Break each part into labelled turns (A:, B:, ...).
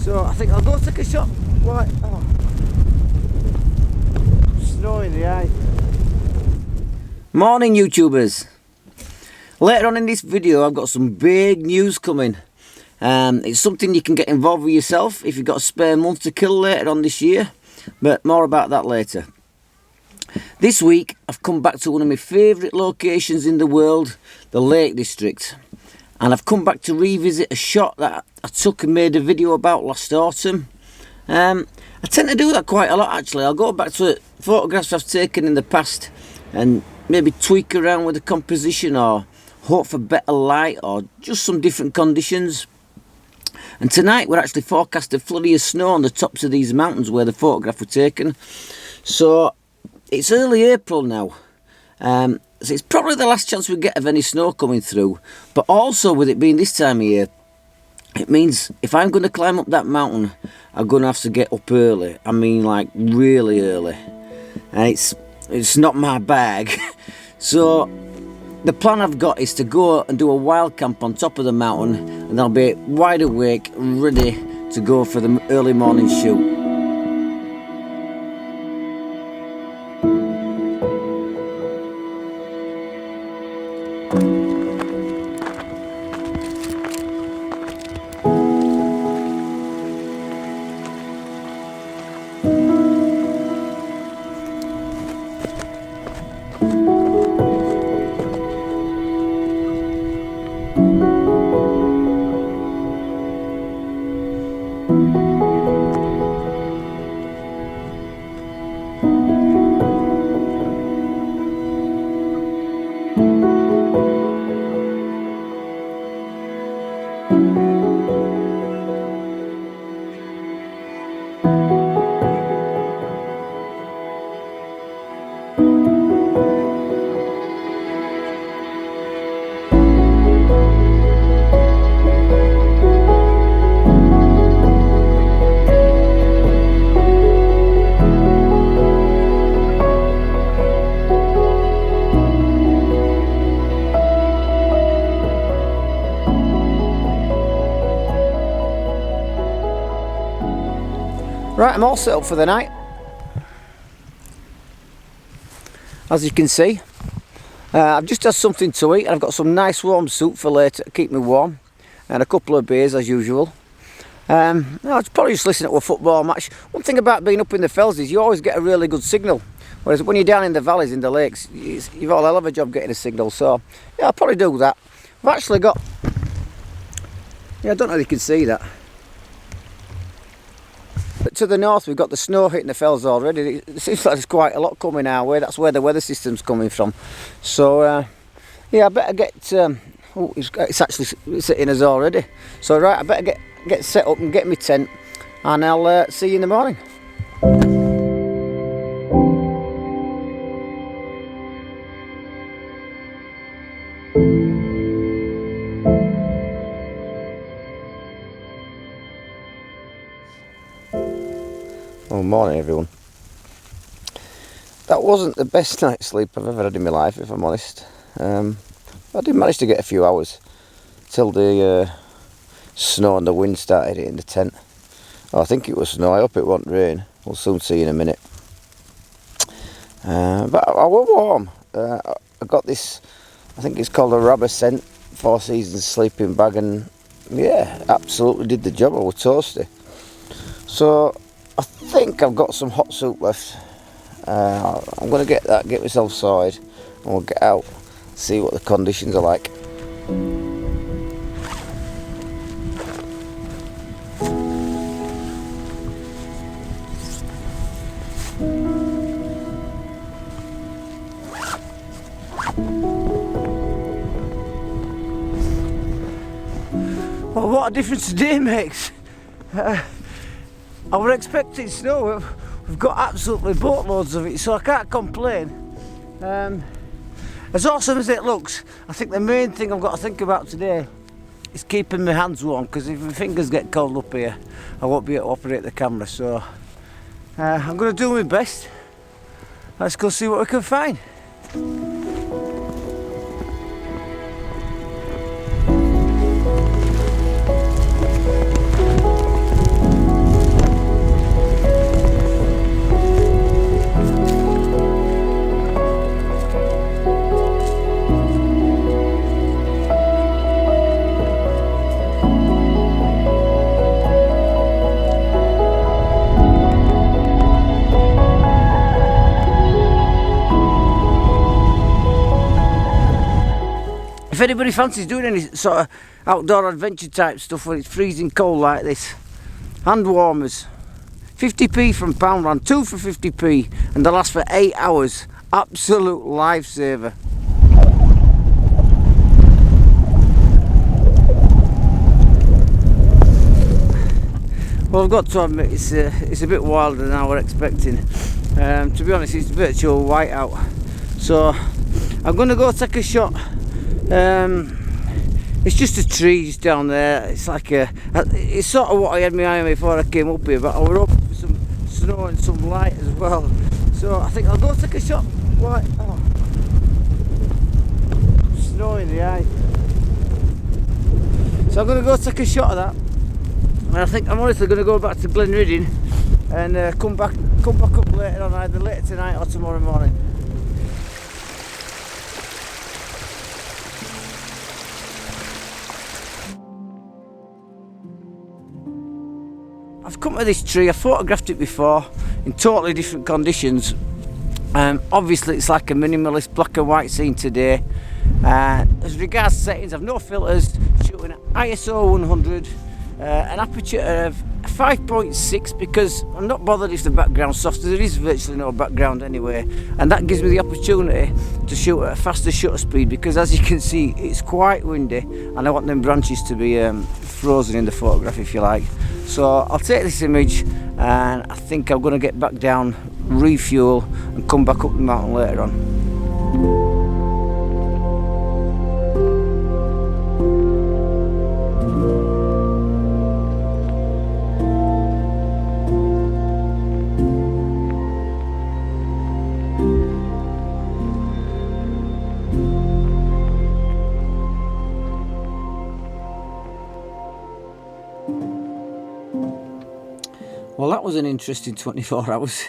A: So I think I'll go take a shot. Right. Oh. Snow in the eye. Morning YouTubers. Later on in this video I've got some big news coming. It's something you can get involved with yourself if you've got a spare month to kill later on this year. But more about that later. This week I've come back to one of my favourite locations in the world, the Lake District. And I've come back to revisit a shot that I took and made a video about last autumn. I tend to do that quite a lot actually. I'll go back to photographs I've taken in the past and maybe tweak around with the composition or hope for better light or just some different conditions. And tonight we're actually forecasted flurry of snow on the tops of these mountains where the photograph was taken. So it's early April now. So it's probably the last chance we get of any snow coming through. But also with it being this time of year, it means if I'm going to climb up that mountain, I'm going to have to get up early. I mean like really early. And it's not my bag. So the plan I've got is to go and do a wild camp on top of the mountain, and I'll be wide awake, ready to go for the early morning shoot. Right, I'm all set up for the night. As you can see, I've just had something to eat. I've got some nice warm soup for later to keep me warm, and a couple of beers as usual. I'll probably just listen to a football match. One thing about being up in the fells is you always get a really good signal, whereas when you're down in the valleys, in the lakes, you've got a hell of a job getting a signal. So yeah, I'll probably do that. I've actually got, I don't know if you can see that, but to the north we've got the snow hitting the fells already. It seems like there's quite a lot coming our way. That's where the weather system's coming from. So yeah, I better get, oh, it's actually hitting us already. So right, I better get set up and get my tent, and I'll see you in the morning. Well, morning everyone. That wasn't the best night's sleep I've ever had in my life, if I'm honest. I did manage to get a few hours till the snow and the wind started hitting the tent. Oh, I think it was snow. I hope it won't rain. We'll soon see in a minute. But I was warm. I got this, I think it's called a rubber scent, 4 Seasons sleeping bag, and yeah, absolutely did the job. I was toasty. So I think I've got some hot soup left. I'm going to get that, get myself sorted, and we'll get out, see what the conditions are like. Well, what a difference today makes. I was expecting snow. We've got absolutely boatloads of it, so I can't complain. As awesome as it looks, I think the main thing I've got to think about today is keeping my hands warm, because if my fingers get cold up here, I won't be able to operate the camera. So I'm going to do my best. Let's go see what we can find. if anybody fancies doing any sort of outdoor adventure type stuff when it's freezing cold like this, hand warmers, 50p from Poundland, 2 for 50p, and they last for 8 hours. Absolute lifesaver. Well, I've got to admit it's a bit wilder than I was expecting. To be honest, it's virtual whiteout. So I'm going to go take a shot. It's just a tree just down there. It's like it's sort of what I had my eye on before I came up here, but I was hoping for some snow and some light as well. So I think I'll go take a shot. What? Oh. Snow in the eye. So I'm going to go take a shot of that. And I think I'm honestly going to go back to Glenridding and come back up later on, either later tonight or tomorrow morning. I've come to this tree. I photographed it before in totally different conditions. Obviously it's like a minimalist black and white scene today. As regards settings, I've no filters, shooting at ISO 100, an aperture of 5.6 because I'm not bothered if the background's soft. There is virtually no background anyway, and that gives me the opportunity to shoot at a faster shutter speed because, as you can see, it's quite windy and I want them branches to be frozen in the photograph, if you like. So I'll take this image and I think I'm going to get back down, refuel and come back up the mountain later on. Well, that was an interesting 24 hours.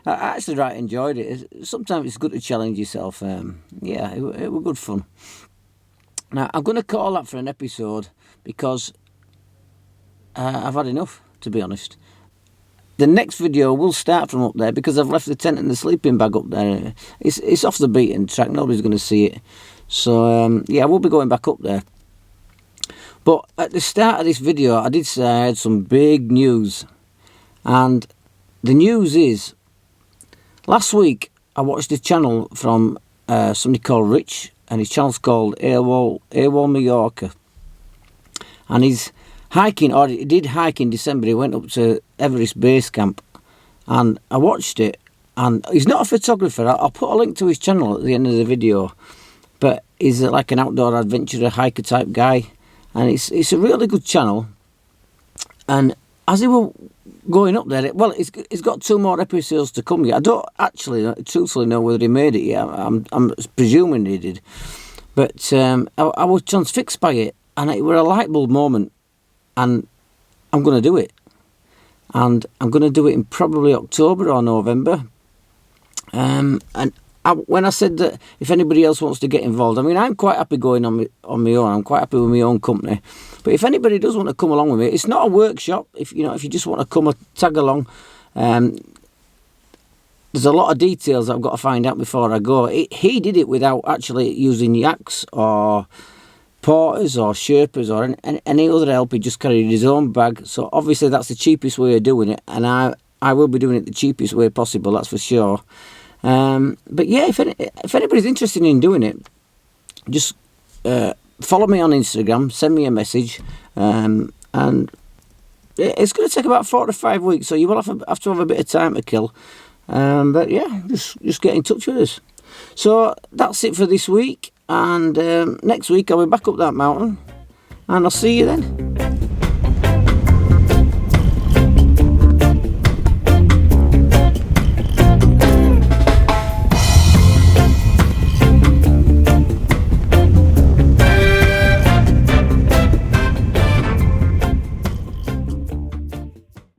A: I actually right enjoyed it. Sometimes it's good to challenge yourself. Yeah, it was good fun. Now, I'm going to call that for an episode because I've had enough, to be honest. The next video will start from up there because I've left the tent and the sleeping bag up there. It's off the beaten track. Nobody's going to see it. So, yeah, we'll be going back up there. But at the start of this video, I did say I had some big news. And the news is, last week I watched a channel from somebody called Rich, and his channel's called AWOL Mallorca. And he's hiking, or he did hike in December. He went up to Everest Base Camp, and I watched it. And he's not a photographer. I'll put a link to his channel at the end of the video. But he's like an outdoor adventurer, hiker type guy, and it's a really good channel. And as he were going up there, well, it's got 2 more episodes to come yet. I don't actually, truthfully, know whether he made it yet. I'm presuming he did. But I was transfixed by it, and it was a light bulb moment, and I'm going to do it. And I'm going to do it in probably October or November. And when I said that if anybody else wants to get involved, I mean, I'm quite happy going on my own. I'm quite happy with my own company. But if anybody does want to come along with me, it's not a workshop. If you just want to come or tag along, there's a lot of details I've got to find out before I go. He did it without actually using yaks or porters or sherpas or any other help. He just carried his own bag. So obviously that's the cheapest way of doing it, and I will be doing it the cheapest way possible. That's for sure. But yeah, if anybody's interested in doing it, just follow me on Instagram, send me a message, and it's going to take about 4 to 5 weeks, so you will have to have a bit of time to kill. But yeah, just get in touch with us. So that's it for this week, and next week I'll be back up that mountain, and I'll see you then.